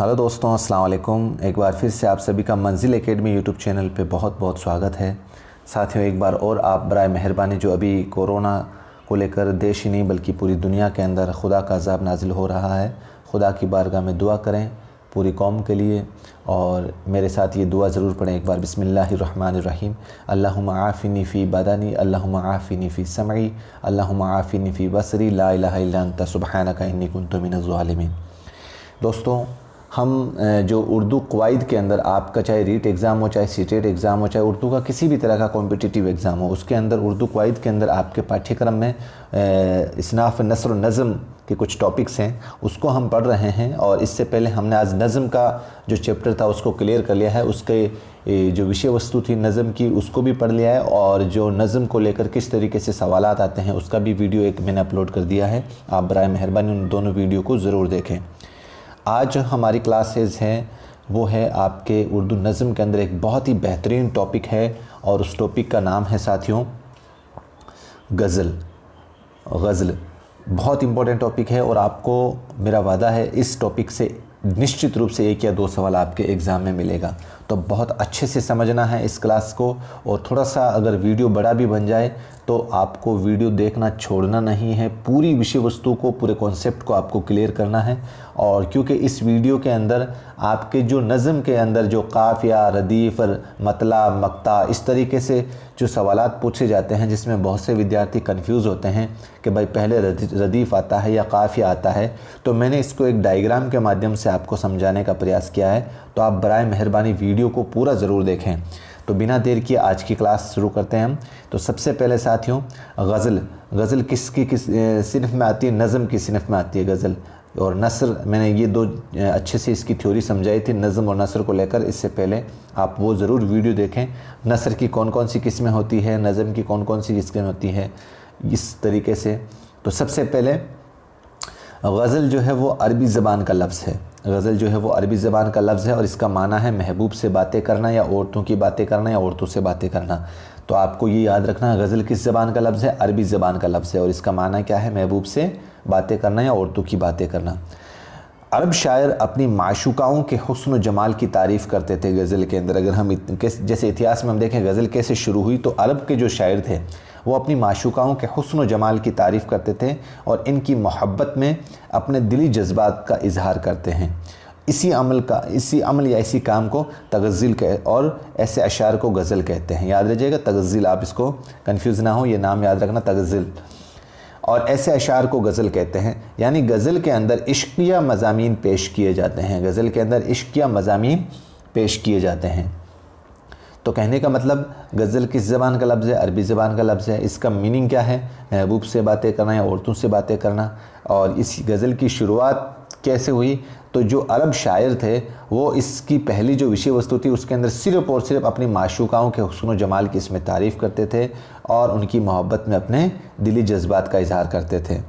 Hello दोस्तों, अस्सलाम वालेकुम। एक बार फिर से आप सभी का मंजिल एकेडमी यूट्यूब चैनल पे बहुत बहुत स्वागत है। साथियों, एक बार और आप बराए मेहरबानी जो अभी कोरोना को लेकर देश ही नहीं बल्कि पूरी दुनिया के अंदर खुदा का अज़ाब नाजिल हो रहा है, खुदा की बारगाह में दुआ करें पूरी कौम के लिए। और मेरे साथ ये दुआ ज़रूर पढ़ें एक बार, बिस्मिल्लाहिर्रहमानिर्रहीम। अल्लाहुम्मा आफ़िनी फ़ी बदनी, अल्लाहुम्मा आफ़िनी फ़ी समई, अल्लाहुम्मा आफ़िनी फ़ी बसरी, ला इलाहा इल्ला अंता सुब्हानका इन्नी कुन्तु मिनज़ ज़ालिमीन। दोस्तों, हम जो उर्दू क़वाइद के अंदर आपका चाहे रीट एग्ज़ाम हो, चाहे सीटेट एग्ज़ाम हो, चाहे उर्दू का किसी भी तरह का कॉम्पिटिटिव एग्ज़ाम हो, उसके अंदर उर्दू क़वाइद के अंदर आपके पाठ्यक्रम में इसनाफ़ नस्र नज़म के कुछ टॉपिक्स हैं, उसको हम पढ़ रहे हैं। और इससे पहले हमने आज नज़म का जो चैप्टर था उसको क्लियर कर लिया है। उसके जो विषय वस्तु थी नज़म की उसको भी पढ़ लिया है, और जो नज़म को लेकर किस तरीके से सवालात आते हैं उसका भी वीडियो एक मैंने अपलोड कर दिया है। आप बराए मेहरबानी उन दोनों वीडियो को ज़रूर देखें। आज हमारी क्लासेज हैं वो है आपके उर्दू नज़म के अंदर एक बहुत ही बेहतरीन टॉपिक है, और उस टॉपिक का नाम है साथियों गज़ल। गज़ल बहुत इम्पोर्टेंट टॉपिक है, और आपको मेरा वादा है इस टॉपिक से निश्चित रूप से 1 या 2 सवाल आपके एग्ज़ाम में मिलेगा। तो बहुत अच्छे से समझना है इस क्लास को, और थोड़ा सा अगर वीडियो बड़ा भी बन जाए तो आपको वीडियो देखना छोड़ना नहीं है। पूरी विषय वस्तु को, पूरे कॉन्सेप्ट को आपको क्लियर करना है। और क्योंकि इस वीडियो के अंदर आपके जो नज़म के अंदर जो काफ़िया, रदीफ़, मतला, मक्ता, इस तरीके से जो सवालात पूछे जाते हैं, जिसमें बहुत से विद्यार्थी कंफ्यूज होते हैं कि भाई पहले रदीफ़ आता है या काफ़िया आता है, तो मैंने इसको एक डायग्राम के माध्यम से आपको समझाने का प्रयास किया है। तो आप बराए मेहरबानी वीडियो को पूरा ज़रूर देखें। तो बिना देर किए आज की क्लास शुरू करते हैं हम। तो सबसे पहले साथियों, गज़ल किस सिनफ में आती है? नज़म की सिनफ में आती है गज़ल। और नसर, मैंने ये दो अच्छे से इसकी थ्योरी समझाई थी नज़म और नसर को लेकर। इससे पहले आप वो ज़रूर वीडियो देखें। नसर की कौन कौन सी किस्में होती है, नज़म की कौन कौन सी किस्में होती है, इस तरीके से। तो सबसे पहले गज़ल जो है वो अरबी ज़बान का लफ्ज़ है। गज़ल जो है वो अरबी ज़बान का लफ्ज़ है, और इसका माना है महबूब से बातें करना, या औरतों की बातें करना, या औरतों से बातें करना। तो आपको ये याद रखना है गज़ल किस ज़बान का लफ्ज़ है? अरबी ज़बान का लफ्ज़ है, और इसका माना क्या है? महबूब से बातें करना या औरतों की बातें करना। अरब शायर अपनी माशूकाओं के हुस्न व जमाल की तारीफ़ करते थे गज़ल के अंदर। अगर हम जैसे इतिहास में हम देखें गज़ल कैसे शुरू हुई, तो अरब के जो शायर थे वो अपनी माशूकाओं के हुस्न व जमाल की तारीफ़ करते थे, और इनकी मोहब्बत में अपने दिली जज्बात का इजहार करते हैं। इसी अमल या इसी काम को तगज़िल और ऐसे अशार को गज़ल कहते हैं। याद रखिएगा तगज़िल, आप इसको कंफ्यूज ना हो, ये नाम याद रखना तगज़िल। और ऐसे अशार को गज़ल कहते हैं, यानी गज़ल के अंदर इश्किया मज़ामीन पेश किए जाते हैं। गज़ल के अंदर इश्किया मज़ामीन पेश किए जाते हैं। तो कहने का मतलब गज़ल किस ज़बान का लफ्ज़ है? अरबी ज़बान का लफ्ज़ है। इसका मीनिंग क्या है? महबूब से बातें करना या औरतों से बातें करना। और इस गज़ल की शुरुआत कैसे हुई? तो जो अरब शायर थे वो इसकी पहली जो विषय वस्तु थी उसके अंदर सिर्फ़ और सिर्फ अपनी माशूकाओं के हुस्न व जमाल की इसमें तारीफ़ करते थे, और उनकी मोहब्बत में अपने दिली जज्बात का इजहार करते थे।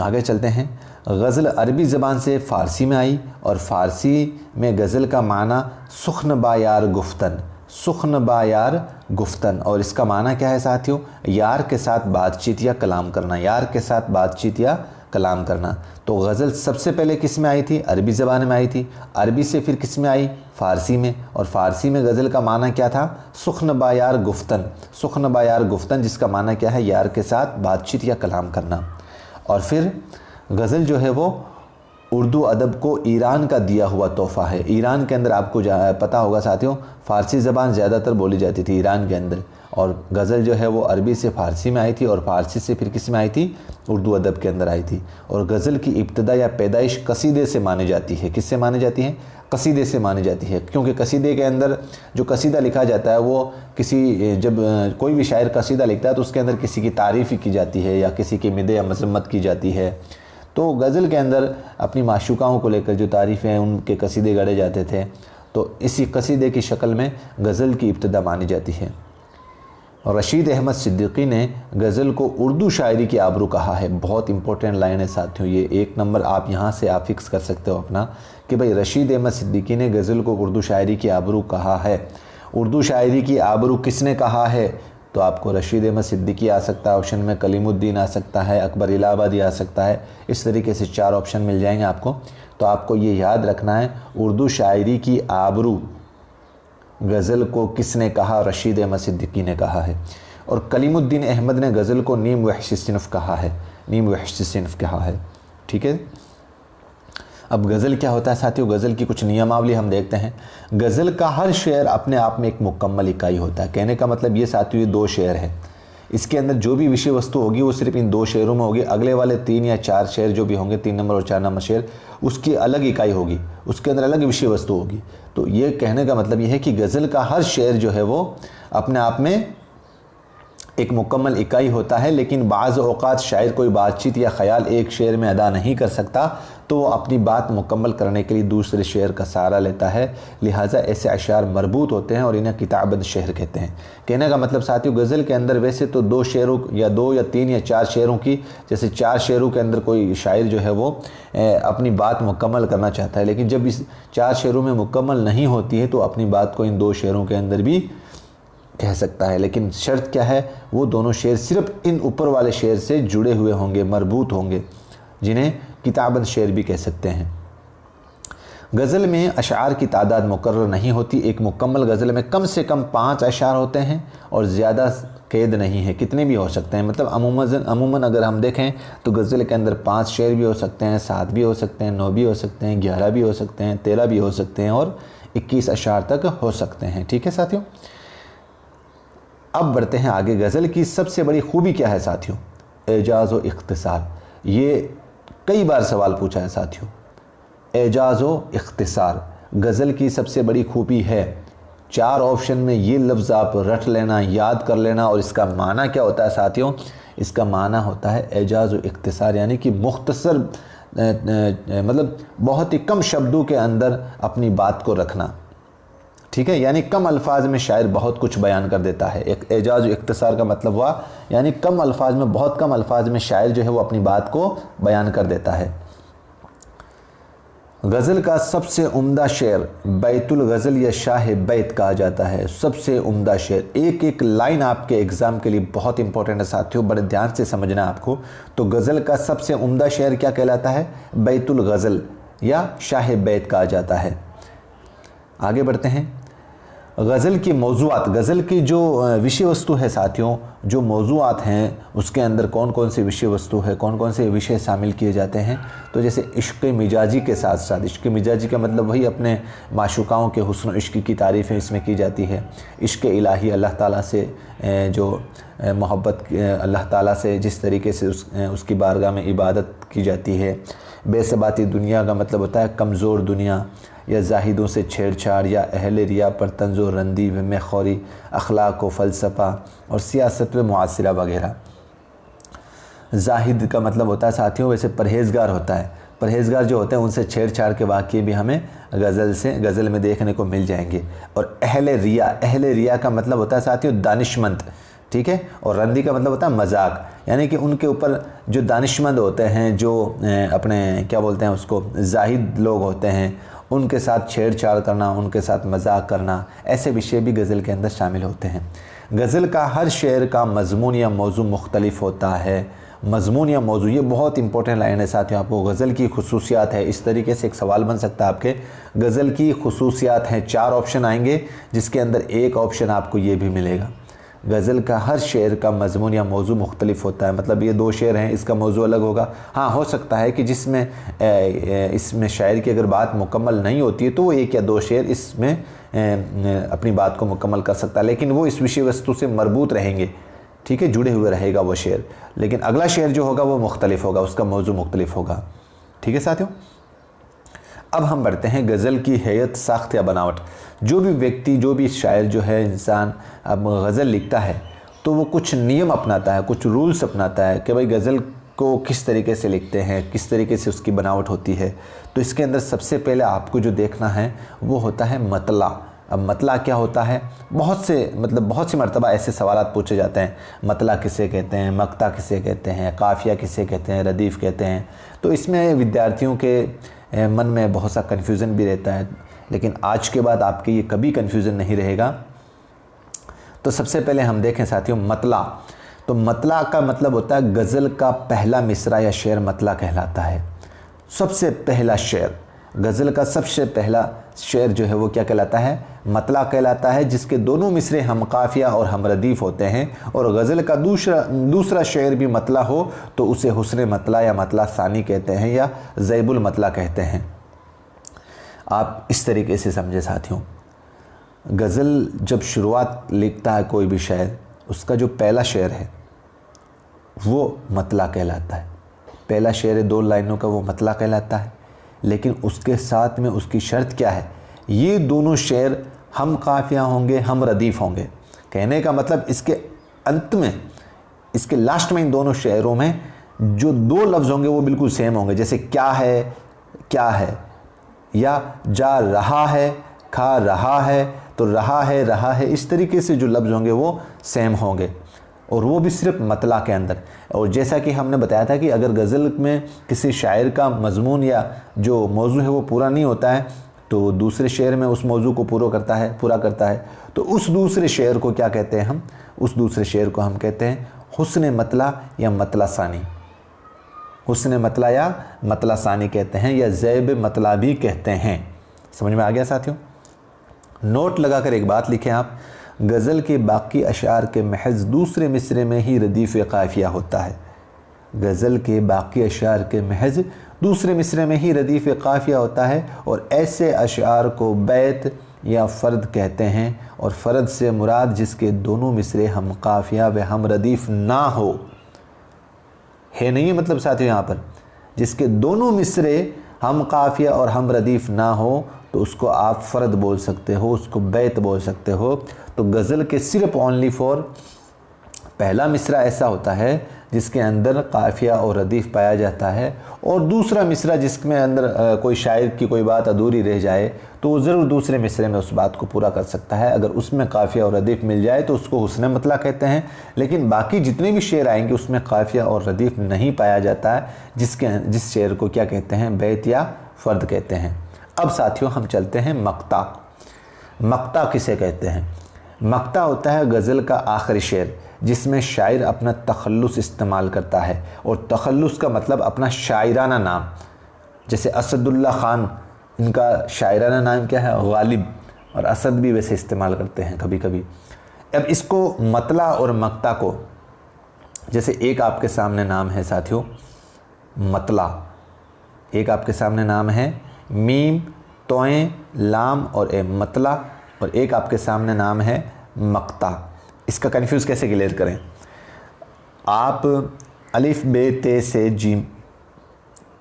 आगे चलते हैं। गज़ल अरबी ज़बान से फ़ारसी में आई, और फ़ारसी में गज़ल का माना सुख्न बायार गुफ्तन, सुख्न बायार गुफ्तन। और इसका माना क्या है साथियों? यार के साथ बातचीत या कलाम करना, यार के साथ बातचीत या कलाम करना। तो गज़ल सबसे पहले किस में आई थी? अरबी ज़बान में आई थी। अरबी से फिर किस में आई? फ़ारसी में। और फ़ारसी में गज़ल का माना क्या था? सुख्न बायार गुफ्तन, सुख्न बायार गुफ्तन, जिसका माना क्या है? यार के साथ बातचीत या कलाम करना। और फिर गज़ल जो है वो उर्दू अदब को ईरान का दिया हुआ तोहफ़ा है। ईरान के अंदर आपको पता होगा साथियों, फ़ारसी ज़बान ज़्यादातर बोली जाती थी ईरान के अंदर, और गज़ल जो है वो अरबी से फ़ारसी में आई थी, और फ़ारसी से फिर किस में आई थी? उर्दू अदब के अंदर आई थी। और गज़ल की इब्तिदा या पैदाइश कसीदे से मानी जाती है। किससे मानी जाती है? कसीदे से मानी जाती है, क्योंकि कसीदे के अंदर जो कसीदा लिखा जाता है वो जब कोई भी शायर कसीदा लिखता है तो उसके अंदर किसी की तारीफ़ की जाती है, या किसी की मिदह या मज़म्मत की जाती है। तो गज़ल के अंदर अपनी माशूकाओं को लेकर जो तारीफ़ें हैं उनके कसीदे गढ़े जाते थे। तो इसी कसीदे की शक्ल में गज़ल की इब्तिदा मानी जाती है। रशीद अहमद सिद्दीकी ने गज़ल को उर्दू शायरी की आबरू कहा है। बहुत इंपॉर्टेंट लाइन है साथियों, ये 1 नंबर आप यहाँ से आप फिक्स कर सकते हो अपना, कि भाई रशीद अहमद सिद्दीकी ने गज़ल को उर्दू शायरी की आबरू कहा है। उर्दू शायरी की आबरू किसने कहा है? तो आपको रशीद अहमद सिद्दीकी आ सकता है ऑप्शन में, कलीमुद्दीन आ सकता है, अकबर इलाहाबादी आ सकता है। इस तरीके से 4 ऑप्शन मिल जाएंगे आपको। तो आपको ये याद रखना है, उर्दू शायरी की आबरू गज़ल को किसने कहा? रशीद अहमद सिद्दीकी ने कहा है। और कलीमुद्दीन अहमद ने गज़ल को नीम वहशी सिनफ़ कहा है, नीम वहशी सिनफ़ कहा है। ठीक है। अब गज़ल क्या होता है साथियों? गज़ल की कुछ नियमावली हम देखते हैं। गज़ल का हर शेर अपने आप में एक मुकम्मल इकाई होता है। कहने का मतलब ये साथियों, ये 2 शेर है, इसके अंदर जो भी विषय वस्तु होगी वो सिर्फ इन 2 शेरों में होगी। अगले वाले 3 या 4 शेर जो भी होंगे, 3 नंबर और 4 नंबर शेर, उसकी अलग इकाई होगी, उसके अंदर अलग विषय वस्तु होगी। तो ये कहने का मतलब ये है कि गज़ल का हर शेर जो है वो अपने आप में एक मुकम्मल इकाई होता है। लेकिन बाज़ औक़ात शायर कोई बातचीत या ख़याल एक शेर में अदा नहीं कर सकता, तो वो अपनी बात मुकम्मल करने के लिए दूसरे शेर का सहारा लेता है। लिहाजा ऐसे अशार मरबूत होते हैं और इन्हें किताबत शेर कहते हैं। कहने का मतलब साथियों, गज़ल के अंदर वैसे तो 2 शेरों या 2 या 3 या 4 शेरों की, जैसे 4 शेरों के अंदर कोई शायर जो है वो अपनी बात मुकम्मल करना चाहता है, लेकिन जब इस 4 शेरों में मुकम्मल नहीं होती है तो अपनी बात को इन 2 शेरों के अंदर भी कह सकता है। लेकिन शर्त क्या है? वो दोनों शेर सिर्फ इन ऊपर वाले शेर से जुड़े हुए होंगे, मरबूत होंगे, जिन्हें किताबत शेर भी कह सकते हैं। गज़ल में अशार की तादाद मुकर्रर नहीं होती। एक मुकम्मल गज़ल में कम से कम 5 अशार होते हैं और ज़्यादा कैद नहीं है, कितने भी हो सकते हैं। मतलब अमूमन अगर हम देखें तो गज़ल के अंदर 5 शेर भी हो सकते हैं, 7 भी हो सकते हैं, 9 भी हो सकते हैं, 11 भी हो सकते हैं, 13 भी हो सकते हैं और 21 अशार तक हो सकते हैं। ठीक है साथियों। अब बढ़ते हैं आगे। गज़ल की सबसे बड़ी खूबी क्या है साथियों? एजाज़ व इख्तिसार। ये कई बार सवाल पूछा है साथियों। एजाज़ व इख्तिसार गज़ल की सबसे बड़ी खूबी है। 4 ऑप्शन में ये लफ्ज़ आप रट लेना, याद कर लेना। और इसका माना क्या होता है साथियों? इसका माना होता है एजाज़ व इख्तिसार, यानी कि मुख्तसर, मतलब बहुत ही कम शब्दों के अंदर अपनी बात को रखना। ठीक है, यानी कम अल्फाज में शायर बहुत कुछ बयान कर देता है। एक एजाज़ व इख्तिसार का मतलब हुआ यानी कम अल्फाज में, बहुत कम अल्फाज में शायर जो है वो अपनी बात को बयान कर देता है। गज़ल का सबसे उम्दा शेर बैतुल गज़ल या शाह बैत कहा जाता है। सबसे उम्दा शेर, एक एक लाइन आपके एग्ज़ाम के लिए बहुत इंपॉर्टेंट है साथियों, बड़े ध्यान से समझना आपको। तो गज़ल का सबसे उम्दा शेर क्या कहलाता है? बैतुल गज़ल या शाह बैत कहा जाता है। आगे बढ़ते हैं। गज़ल की मौज़ूआत, गज़ल की जो विषय वस्तु है साथियों, जो मौज़ूआत हैं उसके अंदर कौन कौन सी विषय वस्तु है, कौन कौन से विषय शामिल किए जाते हैं? तो जैसे इश्क़ मिजाजी के साथ साथ, इश्क़ मिजाजी का मतलब वही अपने माशूक़ाओं के हुस्न इश्क़ की तारीफ़ें इसमें की जाती है। इश्क़ इलाही, अल्लाह ताला से जो मोहब्बत अल्लाह ताला से जिस तरीके से उसकी बारगाह में इबादत की जाती है। बेसबाती दुनिया का मतलब होता है कमज़ोर दुनिया, या जाहिदों से छेड़छाड़, या अहले रिया पर तंज़ो रंदी व मेखौरी, अखलाक व फ़लसफ़ा और सियासत व मुआसिरा वगैरह। जाहिद का मतलब होता है साथियों वैसे परहेज़गार होता है। परहेज़गार जो होते हैं उनसे छेड़छाड़ के वाक़ये भी हमें गज़ल में देखने को मिल जाएंगे। और अहले रिया का मतलब होता है साथियों दानिशमंद। ठीक है। और रंदी का मतलब होता है मजाक, यानी कि उनके ऊपर जो दानिशमंद होते हैं, जो अपने क्या बोलते हैं उसको, जाहिद लोग होते हैं, उनके साथ छेड़छाड़ करना, उनके साथ मजाक करना, ऐसे विषय भी गज़ल के अंदर शामिल होते हैं। गज़ल का हर शेर का मज़मून या मौजू मुख्तलिफ होता है। मज़मून या मौजू, ये बहुत इंपॉर्टेंट लाइन है साथियों। आपको गज़ल की खुसूसियात है, इस तरीके से एक सवाल बन सकता है आपके। गज़ल की खुसूसियात हैं, 4 ऑप्शन आएंगे जिसके अंदर एक ऑप्शन आपको ये भी मिलेगा। गज़ल का हर शेर का मज़मून या मौजू मुख्तलिफ होता है, मतलब ये 2 शेर हैं, इसका मौजू अलग होगा। हाँ, हो सकता है कि जिसमें इसमें शायर की अगर बात मुकम्मल नहीं होती है तो वो 1 या 2 शेर इसमें अपनी बात को मुकम्मल कर सकता है, लेकिन वो इस विषय वस्तु से मरबूत रहेंगे। ठीक है, जुड़े हुए रहेगा वो शेर, लेकिन अगला शेर जो होगा वो मुख्तलिफ होगा, उसका मौजू मुख्तलिफ होगा। ठीक है साथियों। अब हम बढ़ते हैं गज़ल की हैयत, साख्त या बनावट। जो भी व्यक्ति, जो भी शायर जो है, इंसान अब गज़ल लिखता है तो वो कुछ नियम अपनाता है, कुछ रूल्स अपनाता है कि भाई गज़ल को किस तरीके से लिखते हैं, किस तरीके से उसकी बनावट होती है। तो इसके अंदर सबसे पहले आपको जो देखना है वो होता है मतला। अब मतला क्या होता है? बहुत सी मरतबा ऐसे सवालात पूछे जाते हैं, मतला किसे कहते हैं, मक्ता किसे कहते हैं, काफ़िया किसे कहते हैं, रदीफ़ कहते हैं। तो इसमें विद्यार्थियों के मन में बहुत सा कन्फ्यूज़न भी रहता है, लेकिन आज के बाद आपके ये कभी कन्फ्यूज़न नहीं रहेगा। तो सबसे पहले हम देखें साथियों मतला। तो मतला का मतलब होता है गज़ल का पहला मिसरा या शेर मतला कहलाता है। सबसे पहला शेर, गज़ल का सबसे पहला शेर जो है वो क्या कहलाता है? मतला कहलाता है, जिसके दोनों मिसरे हम काफिया और हम रदीफ़ होते हैं। और गज़ल का दूसरा शेर भी मतला हो तो उसे हुस्न मतला या मतला सानी कहते हैं या ज़ैबुल मतला कहते हैं। आप इस तरीके से समझे साथियों, गज़ल जब शुरुआत लिखता है कोई भी शायर, उसका जो पहला शेर है वो मतला कहलाता है। पहला शेर है 2 लाइनों का, वो मतला कहलाता है। लेकिन उसके साथ में उसकी शर्त क्या है? ये दोनों शेर हम काफिया होंगे, हम रदीफ़ होंगे। कहने का मतलब इसके अंत में, इसके लास्ट में इन दोनों शेरों में जो 2 लफ्ज़ होंगे वो बिल्कुल सेम होंगे। जैसे क्या है या जा रहा है, खा रहा है, तो रहा है, इस तरीके से जो लफ्ज़ होंगे वो सेम होंगे, और वो भी सिर्फ मतला के अंदर। और जैसा कि हमने बताया था कि अगर गज़ल में किसी शायर का मज़मून या जो मौजू है वो पूरा नहीं होता है तो दूसरे शेर में उस मौजू को पूरा करता है। तो उस दूसरे शेर को क्या कहते हैं हम? उस दूसरे शेर को हम कहते हैं हुस्न मतला या मतला सानी। हुस्न मतला या मतला सानी कहते हैं, या ज़ैब मतला भी कहते हैं। समझ में आ गया साथियों? नोट लगाकर एक बात लिखें आप, गज़ल के बाकी अशार के महज दूसरे मिसरे में ही रदीफ़ काफ़िया होता है। गज़ल के बाकी अशार के महज दूसरे मिसरे में ही रदीफ़ काफ़िया होता है, और ऐसे अशार को बैत या फ़र्द कहते हैं। और फ़र्द से मुराद जिसके दोनों मिसरे हम काफ़िया व हम रदीफ़ ना हो है, नहीं है मतलब साथियों यहाँ पर, जिसके दोनों मिसरे हम काफ़िया और हम रदीफ़ ना हो तो उसको आप फ़र्द बोल सकते हो, उसको बैत बोल सकते हो। तो गज़ल के सिर्फ ओनली फॉर पहला मिसरा ऐसा होता है जिसके अंदर काफ़िया और रदीफ़ पाया जाता है, और दूसरा मिसरा जिसमें अंदर कोई शायर की कोई बात अधूरी रह जाए तो वो ज़रूर दूसरे मिसरे में उस बात को पूरा कर सकता है। अगर उसमें काफ़िया और रदीफ़ मिल जाए तो उसको हुस्न मतला कहते हैं। लेकिन बाकी जितने भी शेर आएंगे उसमें काफ़िया और रदीफ़ नहीं पाया जाता है, जिस शेर को क्या कहते हैं? बैत या फ़र्द कहते हैं। अब साथियों हम चलते हैं मक्ता। मक्ता किसे कहते हैं? मक्ता होता है गज़ल का आखिरी शेर जिसमें शायर अपना तखल्लुस इस्तेमाल करता है, और तखल्लुस का मतलब अपना शायराना नाम। जैसे असदुल्ला ख़ान, इनका शायराना नाम क्या है? गालिब, और असद भी वैसे इस्तेमाल करते हैं कभी कभी। अब इसको मतला और मक्ता को, जैसे एक आपके सामने नाम है साथियों मतला, एक आपके सामने नाम है मीम तोएं लाम और ए मतला, और एक आपके सामने नाम है मक्ता। इसका कन्फ्यूज़ कैसे क्लियर करें? आप अलिफ बे ते से जीम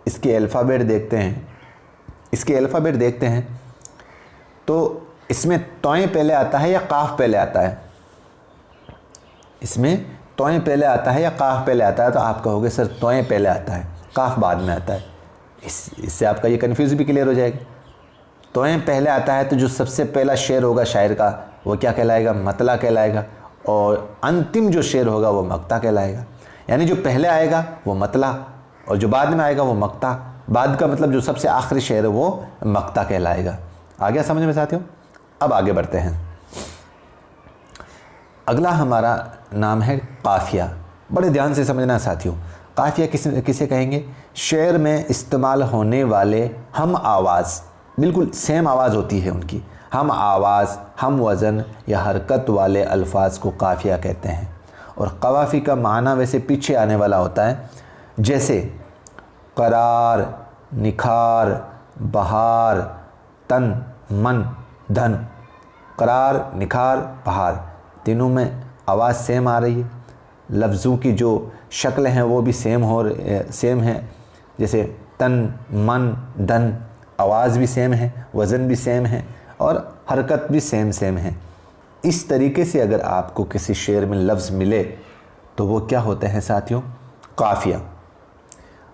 इसके अल्फ़ाबेट देखते हैं, तो इसमें तोएं पहले आता है या काफ पहले आता है? इसमें तोएं पहले आता है या काफ पहले आता है? तो आप कहोगे सर तोएं पहले आता है, काफ बाद में आता है। इससे आपका ये कन्फ्यूज़ भी क्लियर हो जाएगा। तोएं पहले आता है तो जो सबसे पहला शेर होगा शायर का वो क्या कहलाएगा? मतला कहलाएगा, और अंतिम जो शेर होगा वो मक्ता कहलाएगा। यानी जो पहले आएगा वो मतला और जो बाद में आएगा वो मक्ता। बाद का मतलब जो सबसे आखिरी शेर है वो मक्ता कहलाएगा। आ गया समझ में साथियों? अब आगे बढ़ते हैं। अगला हमारा नाम है काफिया। बड़े ध्यान से समझना साथियों, काफिया किसे कहेंगे? शेर में इस्तेमाल होने वाले हम आवाज़, बिल्कुल सेम आवाज़ होती है उनकी, हम आवाज़, हम वज़न या हरकत वाले अल्फाज को काफिया कहते हैं। और कवाफ़ी का माना वैसे पीछे आने वाला होता है, जैसे करार, निखार, बहार, तन, मन, धन। करार, निखार, बहार, तीनों में आवाज़ सेम आ रही है। लफ्ज़ों की जो शक्ल हैं वो भी सेम है। जैसे तन, मन, धन, आवाज़ भी सेम है, वज़न भी सेम है और हरकत भी सेम है। इस तरीके से अगर आपको किसी शेर में लफ्ज़ मिले तो वो क्या होते हैं साथियों? काफिया।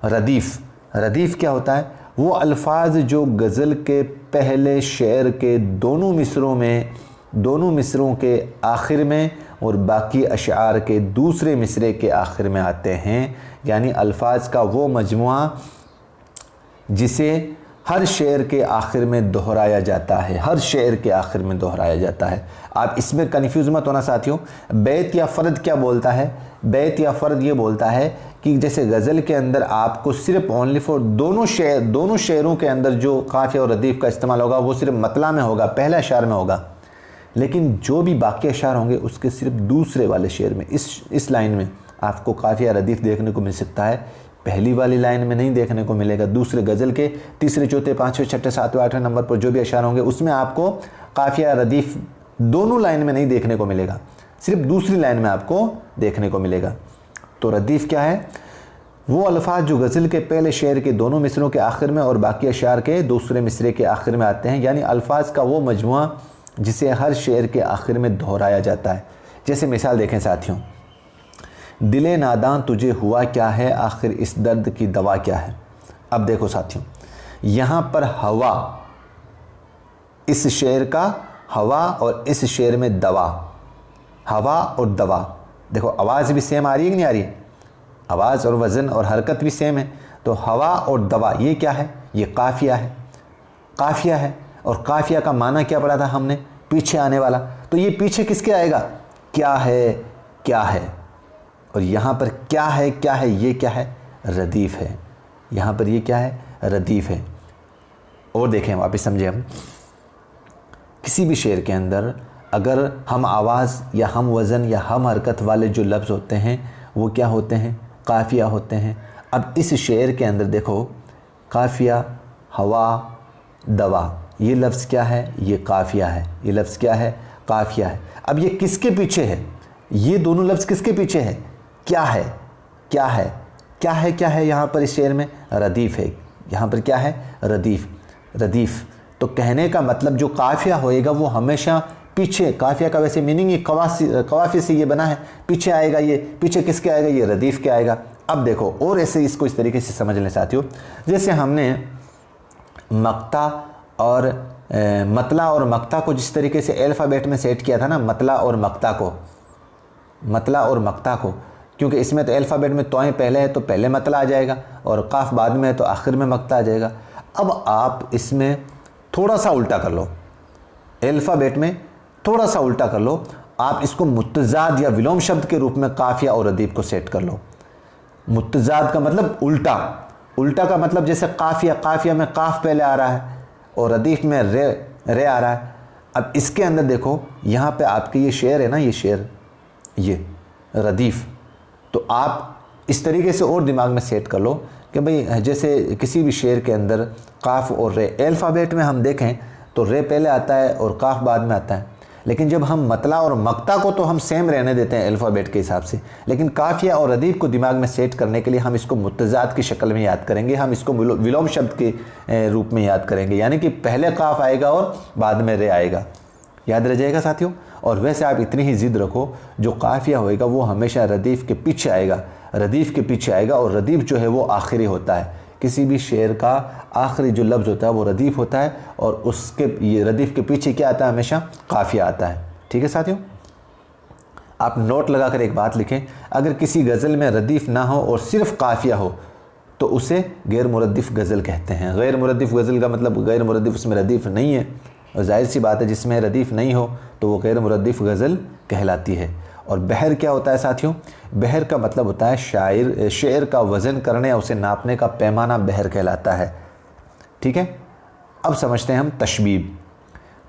रदीफ़ क्या होता है? वो अल्फाज जो गज़ल के पहले शेर के दोनों मिसरों के आखिर में और बाकी अशार के दूसरे मिसरे के आखिर में आते हैं। यानी अल्फाज का वो मजमुआ जिसे हर शेर के आखिर में दोहराया जाता है, हर शेर के आखिर में दोहराया जाता है। आप इसमें कन्फ्यूज़ मत होना साथियों। बैत या फ़र्द क्या बोलता है? बैत या फ़र्द ये बोलता है कि जैसे गज़ल के अंदर आपको सिर्फ ओनली फॉर दोनों शेरों के अंदर जो काफ़िया और रदीफ़ का इस्तेमाल होगा वो सिर्फ मतला में होगा, पहले अशार में होगा, लेकिन जो भी बाकी अशार होंगे उसके सिर्फ दूसरे वाले शेर में, इस लाइन में आपको काफ़िया रदीफ़ देखने को मिल सकता है, पहली वाली लाइन में नहीं देखने को मिलेगा। दूसरे गज़ल के तीसरे, चौथे, पाँचवें, छठे, सातवें, आठवें नंबर पर जो भी अशार होंगे उसमें आपको काफ़िया रदीफ़ दोनों लाइन में नहीं देखने को मिलेगा, सिर्फ दूसरी लाइन में आपको देखने को मिलेगा। तो रदीफ़ क्या है? वो अल्फाज जो गज़ल के पहले शेर के दोनों मिसरों के आखिर में और बाकी अशार के दूसरे मिसरे के आखिर में आते हैं, यानी अल्फाज का वो मजमुआ जिसे हर शेर के आखिर में दोहराया जाता है। जैसे मिसाल देखें साथियों, दिले नादां तुझे हुआ क्या है, आखिर इस दर्द की दवा क्या है। अब देखो साथियों, यहाँ पर हवा, इस शेर का हवा और इस शेर में दवा, हवा और दवा। देखो आवाज़ भी सेम आ रही है कि नहीं आ रही है? आवाज़ और वज़न और हरकत भी सेम है। तो हवा और दवा ये क्या है? ये काफ़िया है, काफ़िया है। और काफ़िया का माना क्या पढ़ा था हमने? पीछे आने वाला। तो ये पीछे किसके आएगा? क्या है, क्या है। और यहाँ पर क्या है, क्या है, ये क्या है? रदीफ़ है। यहाँ पर ये क्या है? रदीफ़ है। और देखें वापस समझें हम, किसी भी शेर के अंदर अगर हम आवाज़ या हम वज़न या हम हरकत वाले जो लफ्ज़ होते हैं वो क्या होते हैं? काफ़िया होते हैं। अब इस शेर के अंदर देखो, काफ़िया, हवा, दवा, ये लफ्ज़ क्या है? ये काफ़िया है। ये लफ्ज़ क्या है? काफ़िया है। अब ये किसके पीछे है? ये दोनों लफ्ज़ किसके पीछे है? क्या है, क्या है, क्या है, क्या है? यहाँ पर इस शेर में रदीफ़ है। यहाँ पर क्या है? रदीफ़, रदीफ़। तो कहने का मतलब जो काफ़िया होएगा वो हमेशा पीछे, काफ़िया का वैसे मीनिंग ये कवाफी से ये बना है, पीछे आएगा। ये पीछे किसके आएगा? ये रदीफ़ के आएगा। अब देखो और ऐसे इसको इस तरीके से समझ लें साथियों, जैसे हमने मक्ता और मतला और मक्ता को जिस तरीके से अल्फ़ाबेट में सेट किया था ना, मतला और मक्ता को, मतला और मक्ता को, क्योंकि इसमें तो अल्फ़ाबेट में तोएं पहले है तो पहले मतला आ जाएगा और काफ बाद में है तो आखिर में मक्ता आ जाएगा। अब आप इसमें थोड़ा सा उल्टा कर लो, अल्फ़ाबेट में थोड़ा सा उल्टा कर लो, आप इसको मुत्तज़ाद या विलोम शब्द के रूप में काफ़िया और रदीफ़ को सेट कर लो। मुत्तज़ाद का मतलब उल्टा, उल्टा का मतलब जैसे काफ़िया, काफ़िया में काफ पहले आ रहा है और रदीफ़ में रे आ रहा है। अब इसके अंदर देखो, यहाँ पे आपके ये शेर है ना, ये शेर, ये रदीफ़, तो आप इस तरीके से और दिमाग में सेट कर लो कि भाई जैसे किसी भी शेर के अंदर काफ और रे, अल्फ़ाबेट में हम देखें तो रे पहले आता है और काफ बाद में आता है, लेकिन जब हम मतला और मक्ता को तो हम सेम रहने देते हैं अल्फ़ाबेट के हिसाब से, लेकिन काफ़िया और रदीफ़ को दिमाग में सेट करने के लिए हम इसको मुत्तज़ाद की शक्ल में याद करेंगे, हम इसको विलोम शब्द के रूप में याद करेंगे, यानी कि पहले काफ आएगा और बाद में रे आएगा। याद रह जाएगा साथियों। और वैसे आप इतनी ही ज़िद रखो, जो काफ़िया होएगा वो हमेशा रदीफ़ के पीछे आएगा, रदीफ़ के पीछे आएगा, और रदीफ़ जो है वो आखिरी होता है। किसी भी शेर का आखिरी जो लफ्ज़ होता है वो रदीफ़ होता है और उसके ये रदीफ़ के पीछे क्या आता है? हमेशा काफ़िया आता है। ठीक है साथियों, आप नोट लगाकर एक बात लिखें, अगर किसी गज़ल में रदीफ़ ना हो और सिर्फ़ काफ़िया हो तो उसे गैर मुरद्दिफ़ गज़ल कहते हैं। गैर मुरद्दिफ़ गज़ल का मतलब गैर मुरद्दिफ़, उसमें रदीफ़ नहीं है, और जाहिर सी बात है जिसमें रदीफ़ नहीं हो तो वो गैर मुरद्दिफ़ गज़ल कहलाती है। और बहर क्या होता है साथियों? बहर का मतलब होता है शेर का वज़न करने या उसे नापने का पैमाना बहर कहलाता है। ठीक है, अब समझते हैं हम तशबीब।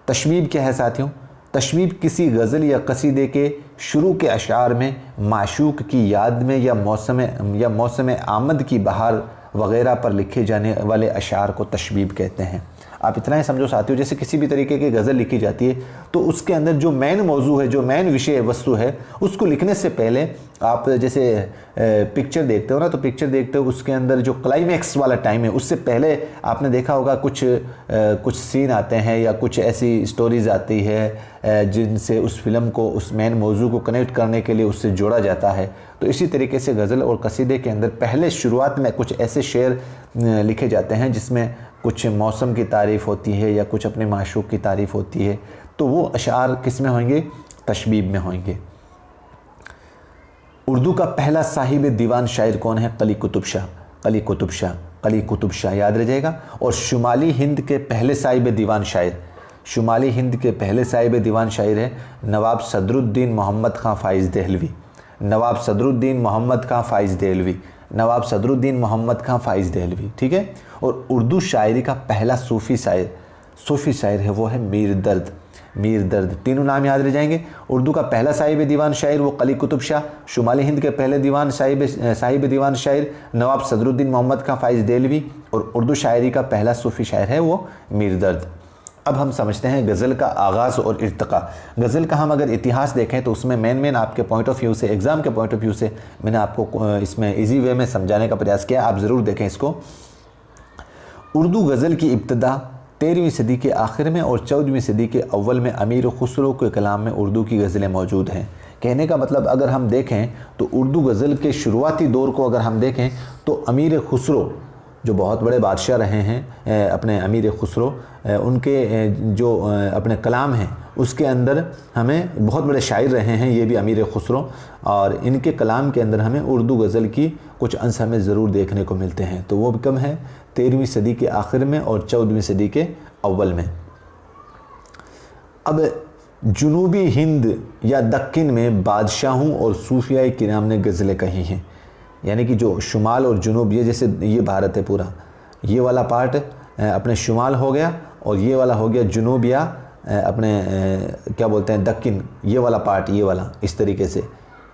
तशबीब क्या है साथियों? तशबीब किसी गज़ल या कसीदे के शुरू के अशार में माशूक की याद में या मौसम आमद की बहार वग़ैरह पर लिखे जाने वाले अशार को तशबीब कहते हैं। आप इतना ही समझो साथियों, जैसे किसी भी तरीके की गज़ल लिखी जाती है तो उसके अंदर जो मेन मौजू है, जो मेन विषय वस्तु है, उसको लिखने से पहले आप जैसे पिक्चर देखते हो ना, तो पिक्चर देखते हो उसके अंदर जो क्लाइमैक्स वाला टाइम है उससे पहले आपने देखा होगा कुछ सीन आते हैं या कुछ ऐसी स्टोरीज़ आती है जिनसे उस फिल्म को, उस मेन मौजू को कनेक्ट करने के लिए उससे जोड़ा जाता है। तो इसी तरीके से गज़ल और कसीदे के अंदर पहले शुरुआत में कुछ ऐसे शेर लिखे जाते हैं जिसमें कुछ मौसम की तारीफ़ होती है या कुछ अपने माशूक की तारीफ़ होती है, तो वो अशार किस में होंगे? तशबीब में होंगे। उर्दू का पहला साहिब दीवान शायर कौन है? कली कुतुब शाह। कली कुतुब शाह। कली कुतुब शाह, याद रह जाएगा। और शुमाली हिंद के पहले साहिब दीवान शायर, शुमाली हिंद के पहले साहिब दीवान शायर है नवाब सदरुद्दीन मोहम्मद खां फ़ाइज़ देहलवी, नवाब सदरुद्दीन मोहम्मद खां फ़ाइज़ देहलवी, नवाब सदरुद्दीन मोहम्मद खां फ़ाइज़ देहलवी, ठीक है। और उर्दू शायरी का पहला सूफ़ी शायर है वो है मीर दर्द, मीर दर्द। तीनों नाम याद रह जाएंगे। उर्दू का पहला साहिब दीवान शायर वो कली कुतुब शाह, शुमाली हिंद के पहले दीवान साहिब दीवान शायर नवाब सदरुद्दीन मोहम्मद खां फ़ाइज़ देहलवी, और उर्दू शायरी का पहला सूफ़ी शायर है वो मीर दर्द। अब हम समझते हैं गज़ल का आगाज़ और इर्तिक़ा। गज़ल का हम अगर इतिहास देखें तो उसमें मेन आपके पॉइंट ऑफ व्यू से, एग्ज़ाम के पॉइंट ऑफ व्यू से मैंने आपको इसमें इजी वे में समझाने का प्रयास किया, आप ज़रूर देखें इसको। उर्दू गज़ल की इब्तिदा 13वीं सदी के आखिर में और 14वीं सदी के अव्वल में अमीर खुसरो के कलाम में उर्दू की गज़लें मौजूद हैं। कहने का मतलब अगर हम देखें तो उर्दू गज़ल के शुरुआती दौर को अगर हम देखें तो अमीर खुसरो जो बहुत बड़े बादशाह रहे हैं, अपने अमीर खुसरो, उनके जो अपने कलाम हैं उसके अंदर हमें बहुत बड़े शायर रहे हैं ये भी अमीर खुसरो, और इनके कलाम के अंदर हमें उर्दू गज़ल की कुछ अंश हमें ज़रूर देखने को मिलते हैं। तो वो भी कम है 13वीं सदी के आखिर में और 14वीं सदी के अव्वल में। अब जुनूबी हिंद या दक्कन में बादशाहों और सूफिया किराम ने गज़लें कही हैं, यानी कि जो शुमाल और जुनूब, ये जैसे ये भारत है पूरा, ये वाला पार्ट अपने शुमाल हो गया और ये वाला हो गया जुनूब या अपने क्या बोलते हैं दक्कन, ये वाला पार्ट, ये वाला, इस तरीके से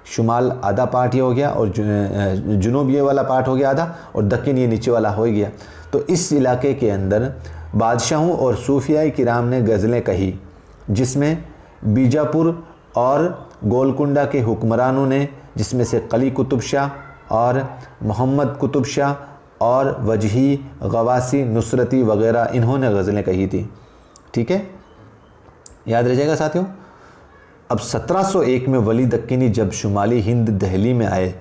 शुमाल आधा पार्ट ये हो गया और जुनूब ये वाला पार्ट हो गया आधा, और दक्कन ये नीचे वाला हो गया। तो इस इलाके के अंदर बादशाहों और सूफिया किराम ने गज़लें कही, जिसमें बीजापुर और गोलकुंडा के हुक्मरानों ने, जिसमें से कली कुतुब शाह और मोहम्मद कुतुब शाह और वजही, गवासी, नुसरती वग़ैरह, इन्होंने गज़लें कही थी, ठीक है, याद रह जाएगा साथियों। अब 1701 में वली दक्किनी जब शुमाली हिंद दिल्ली में आए,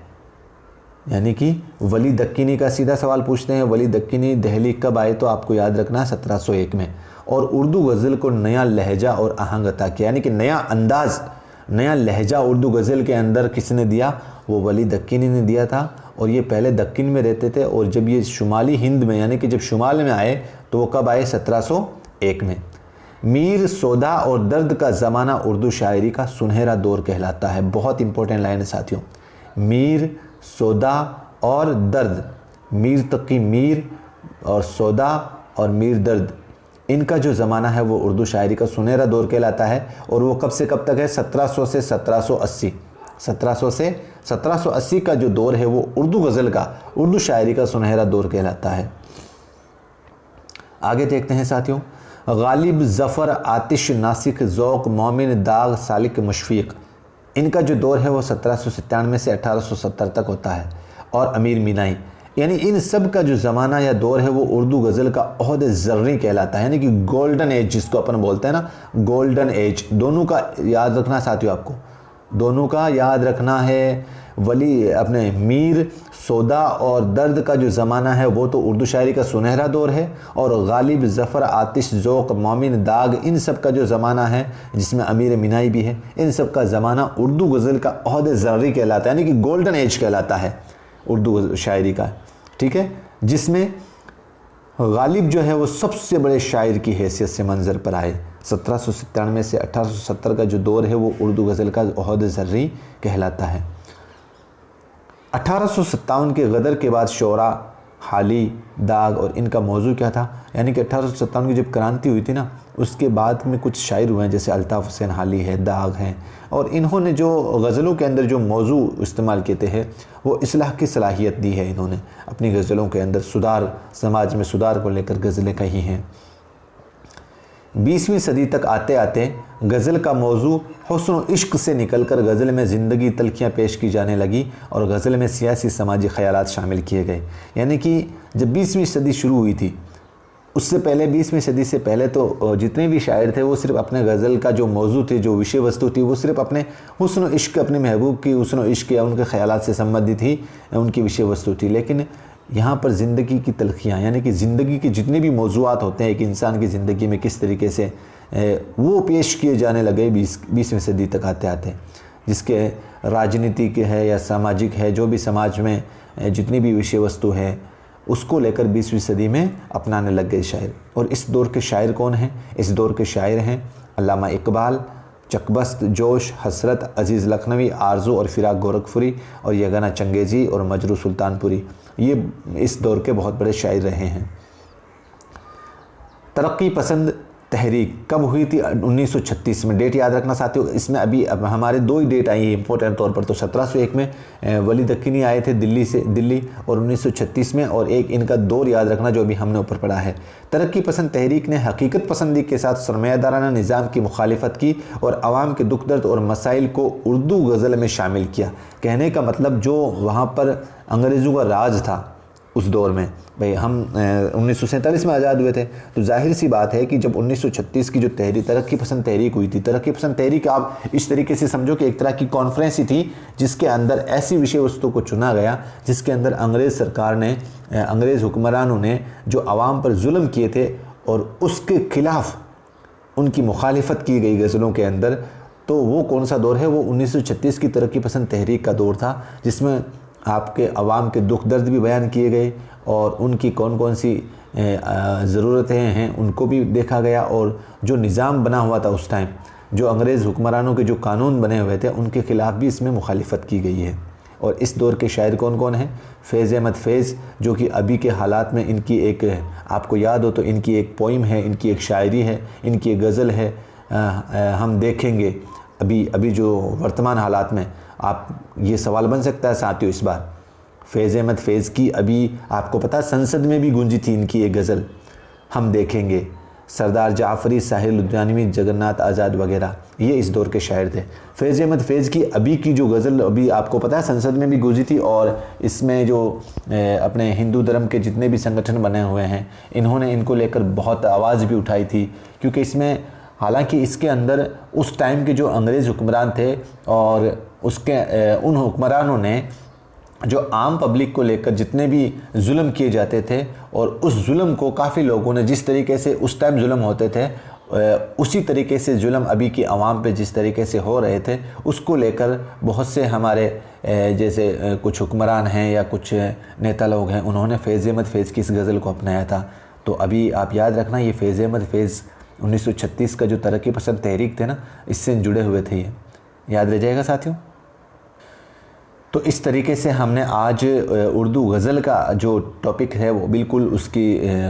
यानी कि वली दक्किनी का सीधा सवाल पूछते हैं, वली दक्किनी दिल्ली कब आए, तो आपको याद रखना 1701 में। और उर्दू गज़ल को नया लहजा और आहंग अता किया, यानी कि नया अंदाज़, नया लहजा उर्दू गज़ल के अंदर किसने दिया, वो वली दक्किनी ने दिया था। और ये पहले दक्किन में रहते थे, और जब ये शुमाली हिंद में, यानी कि जब शुमाल में आए तो वो कब आए, 1701 में। मीर, सौदा और दर्द का ज़माना उर्दू शायरी का सुनहरा दौर कहलाता है। बहुत इंपॉर्टेंट लाइन है साथियों, मीर, सौदा और दर्द, मीर तकी मीर और सौदा और मीर दर्द, इनका जो ज़माना है वो उर्दू शायरी का सुनहरा दौर कहलाता है। और वो कब से कब तक है, 1700 से 1780, 1700 से 1780 का जो दौर है वो उर्दू गज़ल का, उर्दू शायरी का सुनहरा दौर कहलाता है। आगे देखते हैं साथियों, गालिब, ज़फ़र, आतिश, नासिक, ज़ौक़, मोमिन, दाग, सालिक, मुशफ़ीक़, इनका जो दौर है वो 1797 से 1870 तक होता है। और अमीर मीनाई, यानी इन सब का जो ज़माना या दौर है वो उर्दू गज़ल का ओहद ज़र्री कहलाता है, यानी कि गोल्डन एज जिसको अपन बोलते हैं ना, गोल्डन एज। दोनों का याद रखना साथियों, आपको दोनों का याद रखना है। वली अपने मीर, सौदा और दर्द का जो ज़माना है वो तो उर्दू शायरी का सुनहरा दौर है, और गालिब, ज़फ़र, आतिश, ज़ौक़, मोमिन, दाग, इन सब का जो ज़माना है जिसमें अमीर मीनाई भी है, इन सब का ज़माना उर्दू गज़ल का ओहद ज़र्री कहलाता है, यानी कि गोल्डन एज कहलाता है उर्दू शायरी का, ठीक है, जिसमें गालिब जो है वो सबसे बड़े शायर की हैसियत से मंजर पर आए। 1797 से 1870 का जो दौर है वो उर्दू गज़ल का ओहद ज़र्री कहलाता है। 1857 के गदर के बाद शोरा, हाली, दाग और इनका मौजू क्या था, यानी कि 1857 की जब क्रांति हुई थी ना, उसके बाद में कुछ शायर हुए हैं जैसे अल्ताफ़ हुसैन हाली है, दाग हैं, और इन्होंने जो गज़लों के अंदर जो मौजू इस्तेमाल किए थे वो इस्लाह की सलाहियत दी है। इन्होंने अपनी गज़लों के अंदर सुधार, समाज में सुधार को लेकर गज़लें कही हैं। 20वीं सदी तक आते आते गज़ल का मौजू हुस्न व इश्क से निकलकर गज़ल में ज़िंदगी तलखियाँ पेश की जाने लगी और गज़ल में सियासी समाजी ख़यालात शामिल किए गए। यानी कि जब 20वीं सदी शुरू हुई थी, उससे पहले 20वीं सदी से पहले तो जितने भी शायर थे वो सिर्फ अपने गज़ल का जो मौजू थे, जो विषय वस्तु थी, वो सिर्फ अपने हुस्न व इश्क, अपने महबूब की हुस्न व इश्क या उनके ख़यालात से संबंधित ही उनकी विषय वस्तु थी। लेकिन यहाँ पर ज़िंदगी की तलखियाँ, यानी कि ज़िंदगी के जितने भी मौज़ूआत होते हैं एक इंसान की ज़िंदगी में किस तरीके से वो पेश किए जाने लगे 20वीं सदी तक आते आते, जिसके राजनीति के है या सामाजिक है, जो भी समाज में जितनी भी विषय वस्तु है उसको लेकर 20वीं सदी में अपनाने लग गए शायर। और इस दौर के शायर कौन हैं? इस दौर के शायर हैं अल्लामा इकबाल, चकबस्त, जोश, हसरत, अजीज़ लखनवी, आरज़ू और फिराक गोरखपुरी और यगना चंगेज़ी और मजरू सुल्तानपुरी। ये इस दौर के बहुत बड़े शायर रहे हैं। तरक्की पसंद तहरीक कब हुई थी? 1936 में। डेट याद रखना साथियों, इसमें अभी अब हमारे 2 ही डेट आई है इंपॉर्टेंट तौर पर। तो 1701 में वली दक्कनी आए थे दिल्ली और 1936 में, और एक इनका दौर याद रखना जो अभी हमने ऊपर पढ़ा है। तरक्की पसंद तहरीक ने हकीकत पसंदी के साथ सरमायादाराना निज़ाम की मुखालिफत की और आवाम के दुख दर्द और मसाइल को उर्दू गज़ल में शामिल किया। कहने का मतलब जो वहाँ पर अंग्रेज़ों का राज था उस दौर में, भाई हम 1947 में आज़ाद हुए थे, तो जाहिर सी बात है कि जब 1936 की जो तरक्की पसंद तहरीक हुई थी, तरक्की पसंद तहरीक आप इस तरीके से समझो कि एक तरह की कॉन्फ्रेंस ही थी जिसके अंदर ऐसी विषय वस्तु को चुना गया जिसके अंदर अंग्रेज़ सरकार ने, अंग्रेज़ हुक्मरानों ने जो आवाम पर जुल्म किए थे और उसके ख़िलाफ़ उनकी मुखालिफत की गई गज़लों के अंदर। तो वो कौन सा दौर है? वो 1936 की तरक्की पसंद तहरीक का दौर था, जिसमें आपके अवाम के दुख दर्द भी बयान किए गए और उनकी कौन कौन सी ज़रूरतें हैं उनको भी देखा गया, और जो निज़ाम बना हुआ था उस टाइम, जो अंग्रेज़ हुक्मरानों के जो कानून बने हुए थे उनके ख़िलाफ़ भी इसमें मुखालिफत की गई है। और इस दौर के शायर कौन कौन हैं? फैज़ अहमद फैज़, जो कि अभी के हालात में इनकी एक, आपको याद हो तो इनकी एक पोइम है, इनकी एक शायरी है, इनकी एक गज़ल है, हम देखेंगे। अभी जो वर्तमान हालात में आप, ये सवाल बन सकता है साथियों इस बार, फैज़ अहमद फैज़ की अभी आपको पता संसद में भी गूंजी थी इनकी एक गज़ल, हम देखेंगे। सरदार जाफ़री, साहिर लुधियानवी, जगन्नाथ आज़ाद वगैरह, ये इस दौर के शायर थे। फैज़ अहमद फैज़ की अभी की जो गज़ल अभी आपको पता है संसद में भी गूंजी थी, और इसमें जो अपने हिंदू धर्म के जितने भी संगठन बने हुए हैं इन्होंने इनको लेकर बहुत आवाज़ भी उठाई थी, क्योंकि इसमें, हालांकि इसके अंदर उस टाइम के जो अंग्रेज़ हुक्मरान थे और उसके उन हुक्मरानों ने जो आम पब्लिक को लेकर जितने भी जुल्म किए जाते थे, और उस जुल्म को काफ़ी लोगों ने, जिस तरीके से उस टाइम जुल्म होते थे उसी तरीके से जुल्म अभी की आवाम पे जिस तरीके से हो रहे थे, उसको लेकर बहुत से हमारे जैसे कुछ हुक्मरान हैं या कुछ नेता लोग हैं, उन्होंने फैज़ अहमद फैज़ की इस गज़ल को अपनाया था। तो अभी आप याद रखना, ये फैज़ अहमद फैज़ 1936 का जो तरक्की पसंद तहरीक थे ना, इससे जुड़े हुए थे, ये याद रह जाएगा साथियों। तो इस तरीके से हमने आज उर्दू गज़ल का जो टॉपिक है वो बिल्कुल उसकी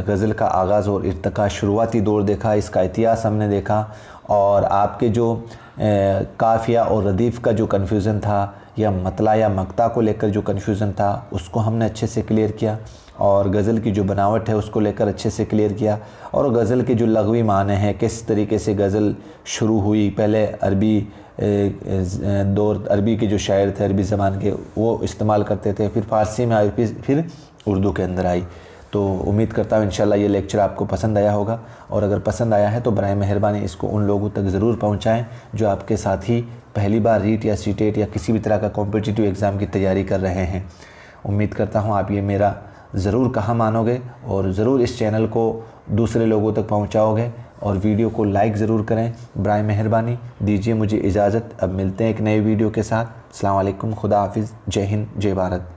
गज़ल का आगाज़ और इर्तिका, शुरुआती दौर देखा, इसका इतिहास हमने देखा, और आपके जो काफ़िया और रदीफ़ का जो कन्फ्यूज़न था, या मतला या मक्ता को लेकर जो कन्फ्यूज़न था, उसको हमने अच्छे से क्लियर किया, और गज़ल की जो बनावट है उसको लेकर अच्छे से क्लियर किया, और गज़ल के जो लगवी माने हैं, किस तरीके से गज़ल शुरू हुई, पहले अरबी दौर, अरबी के जो शायर थे अरबी ज़बान के वो इस्तेमाल करते थे, फिर फ़ारसी में आई, फिर उर्दू के अंदर आई। तो उम्मीद करता हूँ इंशाल्लाह ये लेक्चर आपको पसंद आया होगा, और अगर पसंद आया है तो बराए मेहरबानी इसको उन लोगों तक ज़रूर पहुँचाएँ जो आपके साथी पहली बार रीट या सीटेट या किसी भी तरह का कॉम्पिटिटिव एग्ज़ाम की तैयारी कर रहे हैं। उम्मीद करता हूँ आप ये मेरा ज़रूर कहा मानोगे और ज़रूर इस चैनल को दूसरे लोगों तक पहुँचाओगे, और वीडियो को लाइक ज़रूर करें। बराए मेहरबानी दीजिए मुझे इजाज़त, अब मिलते हैं एक नए वीडियो के साथ। अस्सलाम वालेकुम, खुदा हाफिज़, जय हिंद, जय भारत।